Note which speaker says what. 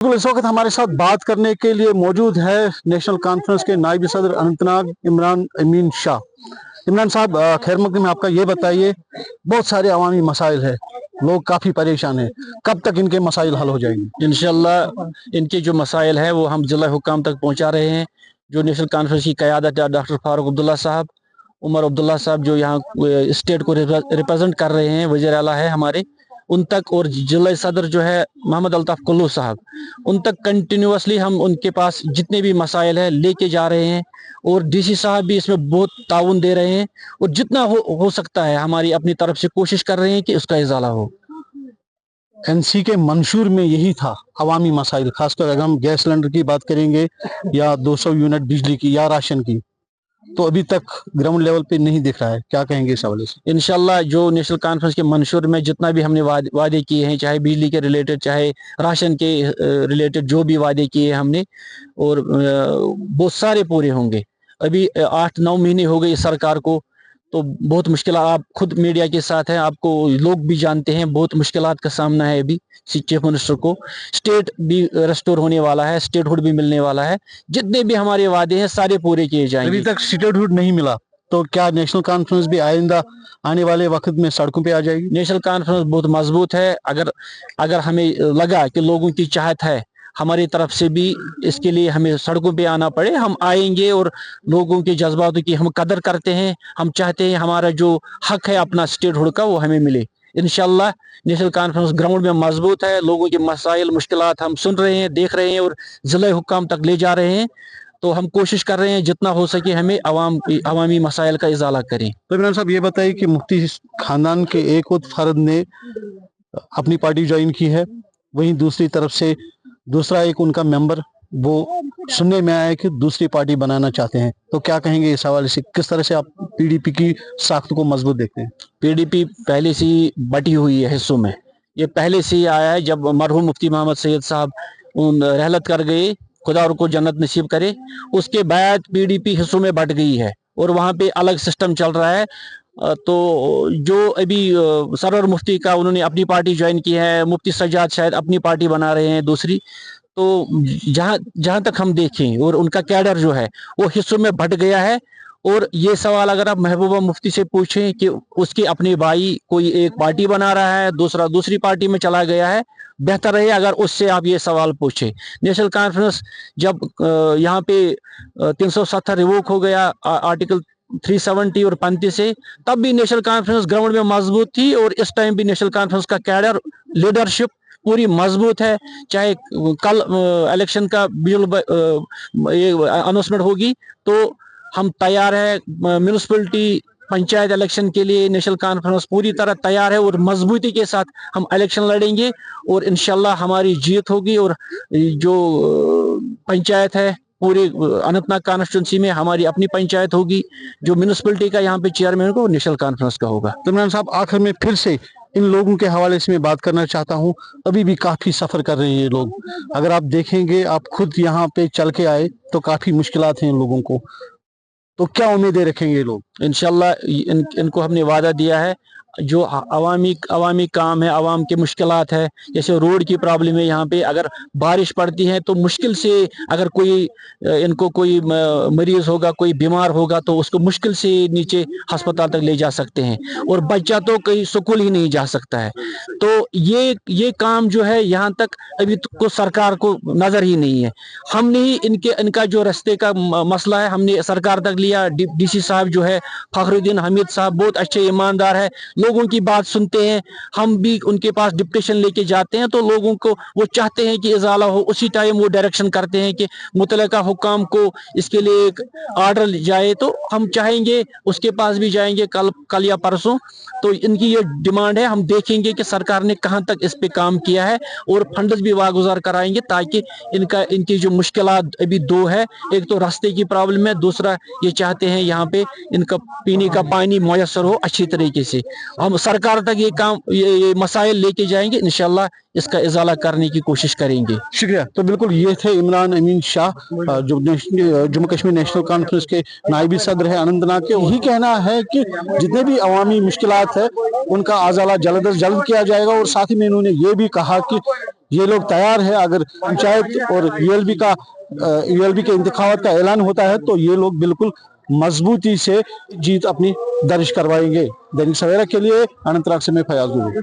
Speaker 1: बिल्कुल, इस वक्त हमारे साथ बात करने के लिए मौजूद है नेशनल कॉन्फ्रेंस के नायब सदर अनंतनाग इमरान अमीन शाह। इमरान साहब, खैर मकदम में आपका ये बताइए, बहुत सारे अवामी मसाइल है, लोग काफ़ी परेशान हैं, कब तक इनके मसाइल हल हो जाएंगे?
Speaker 2: इंशाल्लाह इनके जो मसाइल है वो हम ज़िला हुकाम तक पहुंचा रहे हैं। जो नेशनल कॉन्फ्रेंस की क़यादत है डॉक्टर फारूक अब्दुल्ला साहब, उमर अब्दुल्ला साहब जो यहाँ स्टेट को रिप्रेजेंट कर रहे हैं, वज़ीर आला है हमारे, उन तक, और जिला सदर जो है मोहम्मद अल्ताफ़ कुल्लू साहब, उन तक कंटिन्यूसली हम उनके पास जितने भी मसाइल है लेके जा रहे हैं। और डीसी साहब भी इसमें बहुत ताउन दे रहे हैं और जितना हो सकता है हमारी अपनी तरफ से कोशिश कर रहे हैं कि उसका इजाला हो।
Speaker 1: एनसी के मंशूर में यही था, अवामी मसाइल, खासकर अगर हम गैस सिलेंडर की बात करेंगे या 200 यूनिट बिजली की या राशन की, तो अभी तक ग्राउंड लेवल पे नहीं दिख रहा है। क्या कहेंगे इस हवाले से?
Speaker 2: इंशाल्लाह जो नेशनल कॉन्फ्रेंस के मंशूर में जितना भी हमने वादे किए हैं, चाहे बिजली के रिलेटेड, चाहे राशन के रिलेटेड, जो भी वादे किए हैं हमने, और बहुत सारे पूरे होंगे। अभी 8-9 महीने हो गए इस सरकार को, तो बहुत मुश्किल, आप खुद मीडिया के साथ हैं, आपको लोग भी जानते हैं, बहुत मुश्किलात का सामना है अभी चीफ मिनिस्टर को। स्टेट भी रेस्टोर होने वाला है, स्टेटहुड भी मिलने वाला है, जितने भी हमारे वादे हैं सारे पूरे किए जाएंगे।
Speaker 1: अभी तक स्टेटहुड नहीं मिला, तो क्या नेशनल कॉन्फ्रेंस भी आइंदा आने वाले वक्त में सड़कों पे आ जाएगी?
Speaker 2: नेशनल कॉन्फ्रेंस बहुत मजबूत है। अगर हमें लगा कि लोगों की चाहत है, हमारी तरफ से भी इसके लिए हमें सड़कों पे आना पड़े, हम आएंगे। और लोगों के जज्बातों की हम कदर करते हैं, हम चाहते हैं हमारा जो हक है अपना स्टेटहुड का वो हमें मिले। इंशाल्लाह नेशनल कॉन्फ्रेंस ग्राउंड में मजबूत है, लोगों के मसाइल मुश्किलात हम सुन रहे हैं, देख रहे हैं और ज़िला हुक्काम तक ले जा रहे हैं। तो हम कोशिश कर रहे हैं जितना हो सके हमें अवामी मसाइल का इजाला करें।
Speaker 1: तो इमरान साहब ये बताइए कि मुफ्ती खानदान के एक और फर्द ने अपनी पार्टी ज्वाइन की है, वहीं दूसरी तरफ से दूसरा एक उनका मेंबर, वो सुनने में आया है कि दूसरी पार्टी बनाना चाहते हैं, तो क्या कहेंगे इस हवाले से? किस तरह से आप पीडीपी की साख्त को मजबूत देखते हैं?
Speaker 2: पीडीपी पहले से ही बटी हुई है हिस्सों में। ये पहले से ही आया है, जब मरहूम मुफ्ती मोहम्मद सैयद साहब रहलत कर गए, खुदा उनको जन्नत नसीब करे, उसके बाद पीडीपी हिस्सों में बट गई है और वहाँ पे अलग सिस्टम चल रहा है। तो जो अभी सरवर मुफ्ती का उन्होंने अपनी पार्टी ज्वाइन की है, मुफ्ती सज्जाद शायद अपनी पार्टी बना रहे हैं दूसरी। तो जहाँ तक हम देखें, और उनका कैडर जो है वो हिस्सों में बट गया है। और ये सवाल अगर आप महबूबा मुफ्ती से पूछें कि उसके अपने भाई कोई एक पार्टी बना रहा है, दूसरा दूसरी पार्टी में चला गया है, बेहतर रहे अगर उससे आप ये सवाल पूछें। नेशनल कॉन्फ्रेंस जब यहाँ पे 370 रिवोक हो गया आर्टिकल 370 और 35 से, तब भी नेशनल कॉन्फ्रेंस ग्राउंड में मजबूत थी। और इस टाइम भी नेशनल कॉन्फ्रेंस का कैडर, लीडरशिप पूरी मजबूत है। चाहे कल इलेक्शन का ये अनाउंसमेंट होगी तो हम तैयार है। म्यूनिसिपैलिटी पंचायत इलेक्शन के लिए नेशनल कॉन्फ्रेंस पूरी तरह तैयार है और मजबूती के साथ हम इलेक्शन लड़ेंगे और इंशाल्लाह हमारी जीत होगी। और जो पंचायत है पूरी अनंतनाग कॉन्स्टिट्यूंसी में हमारी अपनी पंचायत होगी, जो म्यूनिसिपैलिटी का यहाँ पे चेयरमैन को नेशनल कॉन्फ्रेंस का होगा।
Speaker 1: तो इमरान साहब, आखिर में फिर से इन लोगों के हवाले से मैं बात करना चाहता हूँ। अभी भी काफ़ी सफ़र कर रहे हैं ये लोग, अगर आप देखेंगे, आप खुद यहाँ पे चल के आए, तो काफ़ी मुश्किलात हैं इन लोगों को, तो क्या उम्मीदें रखेंगे ये लोग?
Speaker 2: इंशाल्लाह इनको हमने वादा दिया है, जो अवामी काम है, अवाम के मुश्किलात है, जैसे रोड की प्रॉब्लम है यहाँ पे, अगर बारिश पड़ती है तो मुश्किल से, अगर इनको कोई मरीज होगा, कोई बीमार होगा, तो उसको मुश्किल से नीचे अस्पताल तक ले जा सकते हैं, और बच्चा तो कहीं स्कूल ही नहीं जा सकता है। तो ये काम जो है यहाँ तक अभी को सरकार को नजर ही नहीं है। हमने ही इनका जो रास्ते का मसला है हमने सरकार तक लिया। डीसी साहब जो है फखरुद्दीन हमीद साहब बहुत अच्छे ईमानदार है, लोगों की बात सुनते हैं। हम भी उनके पास डिप्टेशन लेके जाते हैं तो लोगों को वो चाहते हैं कि इजाला हो, उसी टाइम वो डायरेक्शन करते हैं कि मुतलका हुकाम को इसके लिए एक आर्डर जाए, तो हम चाहेंगे उसके पास भी जाएंगे कल या परसों। तो इनकी ये डिमांड है, हम देखेंगे कि सरकार ने कहां तक इस पे काम किया है और फंड्स भी वागुजार कराएंगे, ताकि इनकी जो मुश्किलात अभी दो है, एक तो रास्ते की प्रॉब्लम है, दूसरा ये चाहते हैं यहाँ पे इनका पीने का पानी मुयसर हो अच्छी तरीके से। हम सरकार तक ये मसाइल लेके जाएंगे, इंशाल्लाह इसका इजाला करने की कोशिश करेंगे।
Speaker 1: शुक्रिया। तो बिल्कुल ये थे इमरान अमीन शाह, जो जम्मू कश्मीर नेशनल कॉन्फ्रेंस के नायबी सदर है अनंतनाग के। यही कहना है कि जितने भी अवामी मुश्किलात है उनका अजाला जल्द अज जल्द किया जाएगा, और साथ ही में इन्होंने ये भी कहा कि ये लोग तैयार है, अगर पंचायत और यूएलबी के इंतखाबात का ऐलान होता है तो ये लोग बिल्कुल मजबूती से जीत अपनी दर्ज करवाएंगे। दैनिक सवेरा के लिए अनंतनाग से मैं फयाज दुबे।